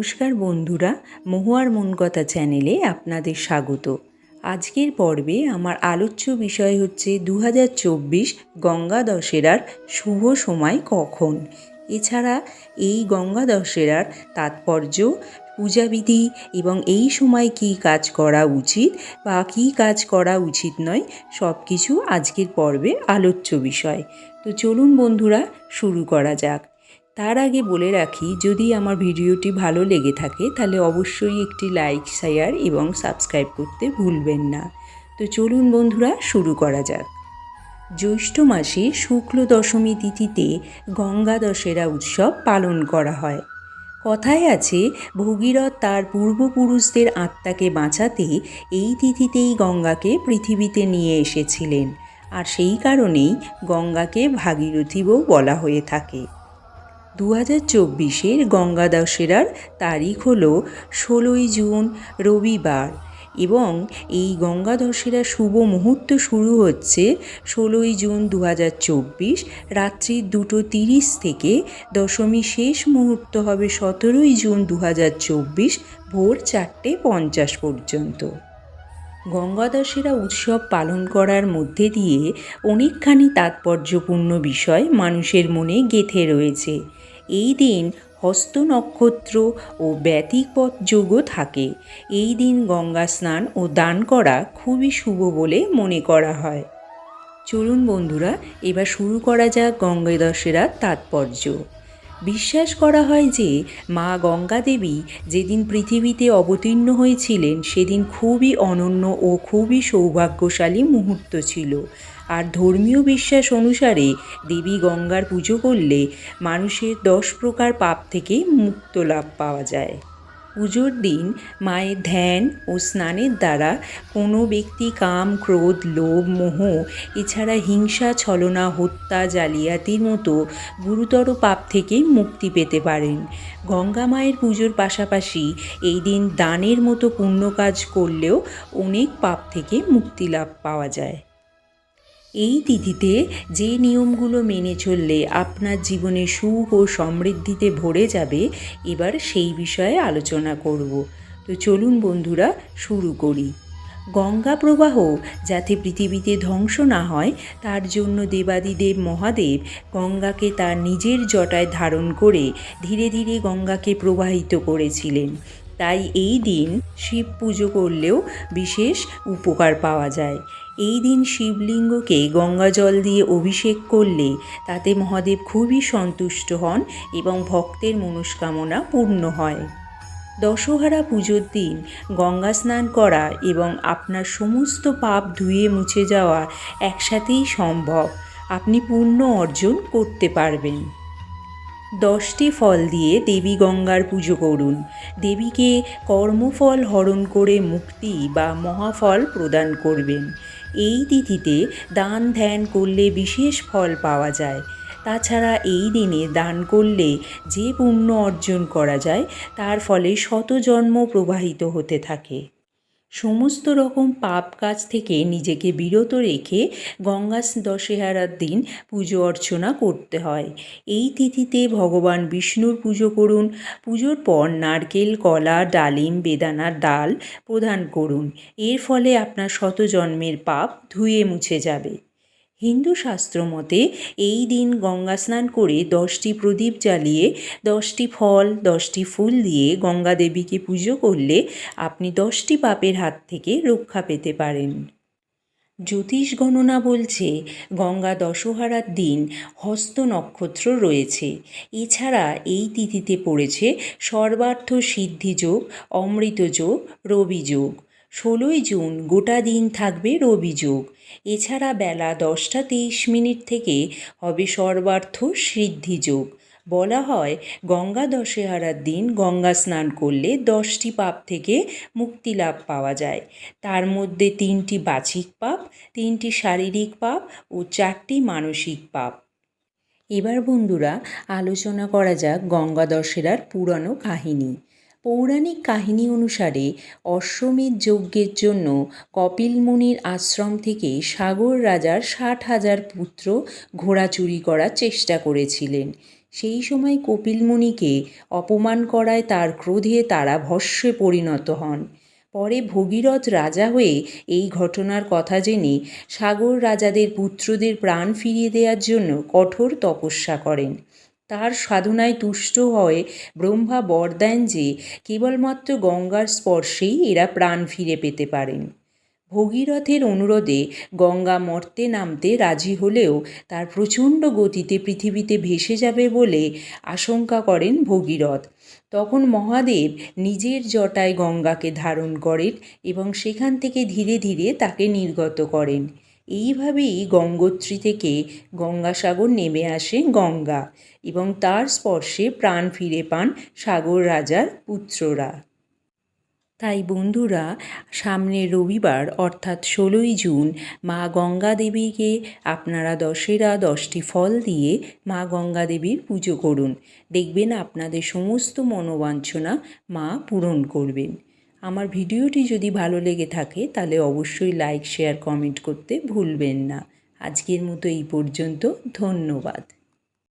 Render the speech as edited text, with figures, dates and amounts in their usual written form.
নমস্কার বন্ধুরা, মহুয়ার মন কথা চ্যানেলে আপনাদের স্বাগত। আজকের পর্বে আমার আলোচ্য বিষয় হচ্ছে 2024 গঙ্গা দশেরার শুভ সময় কখন। এছাড়া এই গঙ্গা দশেরার তাৎপর্য, পূজাবিধি এবং এই সময় কী কাজ করা উচিত বা কী কাজ করা উচিত নয়, সব কিছু আজকের পর্বে আলোচ্য বিষয়। তো চলুন বন্ধুরা, শুরু করা যাক। তার আগে বলে রাখি, যদি আমার ভিডিওটি ভালো লেগে থাকে তাহলে অবশ্যই একটি লাইক, শেয়ার এবং সাবস্ক্রাইব করতে ভুলবেন না। তো চলুন বন্ধুরা, শুরু করা যাক। জ্যৈষ্ঠ মাসে শুক্ল দশমী তিথিতে গঙ্গা দশেরা উৎসব পালন করা হয়। কথায় আছে, ভগীরথ তার পূর্বপুরুষদের আত্মাকে বাঁচাতে এই তিথিতেই গঙ্গাকে পৃথিবীতে নিয়ে এসেছিলেন, আর সেই কারণেই গঙ্গাকে ভাগীরথীও বলা হয়ে থাকে। 2024 গঙ্গা দশেরার তারিখ হল 16ই জুন, রবিবার, এবং এই গঙ্গা দশেরা শুভ মুহূর্ত শুরু হচ্ছে 16ই জুন 2024 রাত্রি 2:30 থেকে। দশমী শেষ মুহূর্ত হবে 17ই জুন 2024 ভোর 4:50 পর্যন্ত। গঙ্গা দশেরা উৎসব পালন করার মধ্যে দিয়ে অনেকখানি তাৎপর্যপূর্ণ বিষয় মানুষের মনে গেঁথে রয়েছে। এই দিন হস্ত নক্ষত্র ও ব্যতিপদ যোগও থাকে। এই দিন গঙ্গা স্নান ও দান করা খুবই শুভ বলে মনে করা হয়। চলুন বন্ধুরা, এবার শুরু করা যাক গঙ্গা দশেরার তাৎপর্য। বিশ্বাস করা হয় যে মা গঙ্গা দেবী যেদিন পৃথিবীতে অবতীর্ণ হয়েছিলেন সেদিন খুবই অনন্য ও খুবই সৌভাগ্যশালী মুহূর্ত ছিল। আর ধর্মীয় বিশ্বাস অনুসারে দেবী গঙ্গার পুজো করলে মানুষের 10 প্রকার পাপ থেকে মুক্ত লাভ পাওয়া যায়। পুজোর দিন মায়ের ধ্যান ও স্নানের দ্বারা কোনো ব্যক্তি কাম, ক্রোধ, লোভ, মোহ এছাড়া হিংসা, ছলনা, হত্যা, জালিয়াতির মতো গুরুতর পাপ থেকে মুক্তি পেতে পারেন। গঙ্গা মায়ের পুজোর পাশাপাশি এই দিন দানের মতো পুণ্য কাজ করলেও অনেক পাপ থেকে মুক্তি লাভ পাওয়া যায়। এই তিথিতে যে নিয়মগুলো মেনে চললে আপনার জীবনে সুখ ও সমৃদ্ধিতে ভরে যাবে, এবার সেই বিষয়ে আলোচনা করব। তো চলুন বন্ধুরা, শুরু করি। গঙ্গা প্রবাহ যাতে পৃথিবীতে ধ্বংস না হয় তার জন্য দেবাদিদেব মহাদেব গঙ্গাকে তার নিজের জটায় ধারণ করে ধীরে ধীরে গঙ্গাকে প্রবাহিত করেছিলেন। তাই এই দিন শিব পুজো করলেও বিশেষ উপকার পাওয়া যায়। এই দিন শিবলিঙ্গকে গঙ্গা জল দিয়ে অভিষেক করলে তাতে মহাদেব খুবই সন্তুষ্ট হন এবং ভক্তের মনস্কামনা পূর্ণ হয়। দশহরা পুজোর দিন গঙ্গা স্নান করা এবং আপনার সমস্ত পাপ ধুয়ে মুছে যাওয়া একসাথেই সম্ভব। আপনি পুণ্য অর্জন করতে পারবেন। 10টি ফল দিয়ে দেবী গঙ্গার পুজো করুন। দেবীকে কর্মফল হরণ করে মুক্তি বা মহাফল প্রদান করবেন। এই তিথিতে দান ধ্যান করলে বিশেষ ফল পাওয়া যায়। তাছাড়া এই দিনে দান করলে যে পুণ্য অর্জন করা যায় তার ফলে শত জন্ম প্রবাহিত হতে থাকে। সমস্ত রকম পাপ কাজ থেকে নিজেকে বিরত রেখে গঙ্গা দশেরার দিন পুজো অর্চনা করতে হয়। এই তিথিতে ভগবান বিষ্ণুর পুজো করুন। পুজোর পর নারকেল, কলা, ডালিম, বেদানার ডাল প্রদান করুন। এর ফলে আপনার শত জন্মের পাপ ধুয়ে মুছে যাবে। হিন্দু শাস্ত্র মতে এই দিন গঙ্গা স্নান করে 10টি প্রদীপ জ্বালিয়ে 10টি ফল 10টি ফুল দিয়ে গঙ্গা দেবীকে পুজো করলে আপনি 10টি পাপের হাত থেকে রক্ষা পেতে পারেন। জ্যোতিষ গণনা বলছে গঙ্গা দশহরার দিন হস্ত নক্ষত্র রয়েছে। এছাড়া এই তিথিতে পড়েছে সর্বার্থ সিদ্ধি যোগ, অমৃত যোগ, রবি যোগ। 16ই জুন গোটা দিন থাকবে রবি যোগ। এছাড়া বেলা 10:23 থেকে হবে সর্বার্থ সিদ্ধি যোগ। বলা হয় গঙ্গা দশেরার দিন গঙ্গা স্নান করলে 10টি পাপ থেকে মুক্তি লাভ পাওয়া যায়। তার মধ্যে 3টি বাচিক পাপ, 3টি শারীরিক পাপ ও 4টি মানসিক পাপ। এবার বন্ধুরা, আলোচনা করা যাক গঙ্গা দশেরার পুরানো কাহিনী। পৌরাণিক কাহিনী অনুসারে অশ্বমেধ যজ্ঞের জন্য কপিল মুনির আশ্রম থেকে সাগর রাজার 60,000 পুত্র ঘোড়া চুরি করার চেষ্টা করেছিলেন। সেই সময় কপিল মুনিকে অপমান করায় তার ক্রোধে তারা ভস্মে পরিণত হন। পরে ভগীরথ রাজা হয়ে এই ঘটনার কথা জেনে সাগর রাজাদের পুত্রদের প্রাণ ফিরিয়ে দেওয়ার জন্য কঠোর তপস্যা করেন। তার সাধনায় তুষ্ট হয়ে ব্রহ্মা বর দেন যে কেবলমাত্র গঙ্গার স্পর্শেই এরা প্রাণ ফিরে পেতে পারেন। ভগীরথের অনুরোধে গঙ্গা মর্তে নামতে রাজি হলেও তার প্রচণ্ড গতিতে পৃথিবীতে ভেসে যাবে বলে আশঙ্কা করেন ভগীরথ। তখন মহাদেব নিজের জটায় গঙ্গাকে ধারণ করেন এবং সেখান থেকে ধীরে ধীরে তাকে নির্গত করেন। এইভাবেই গঙ্গোত্রী থেকে গঙ্গাসাগর নেমে আসে গঙ্গা এবং তার স্পর্শে প্রাণ ফিরে পান সাগর রাজার পুত্ররা। তাই বন্ধুরা, সামনের রবিবার অর্থাৎ 16ই জুন মা গঙ্গা দেবীকে আপনারা 10টি ফল দিয়ে মা গঙ্গা দেবীর পুজো করুন। দেখবেন আপনাদের সমস্ত মনোবাঞ্ছনা মা পূরণ করবেন। আমার ভিডিওটি যদি ভালো লেগে থাকে তাহলে অবশ্যই লাইক, শেয়ার, কমেন্ট করতে ভুলবেন না। আজকের মতো এই পর্যন্ত। ধন্যবাদ।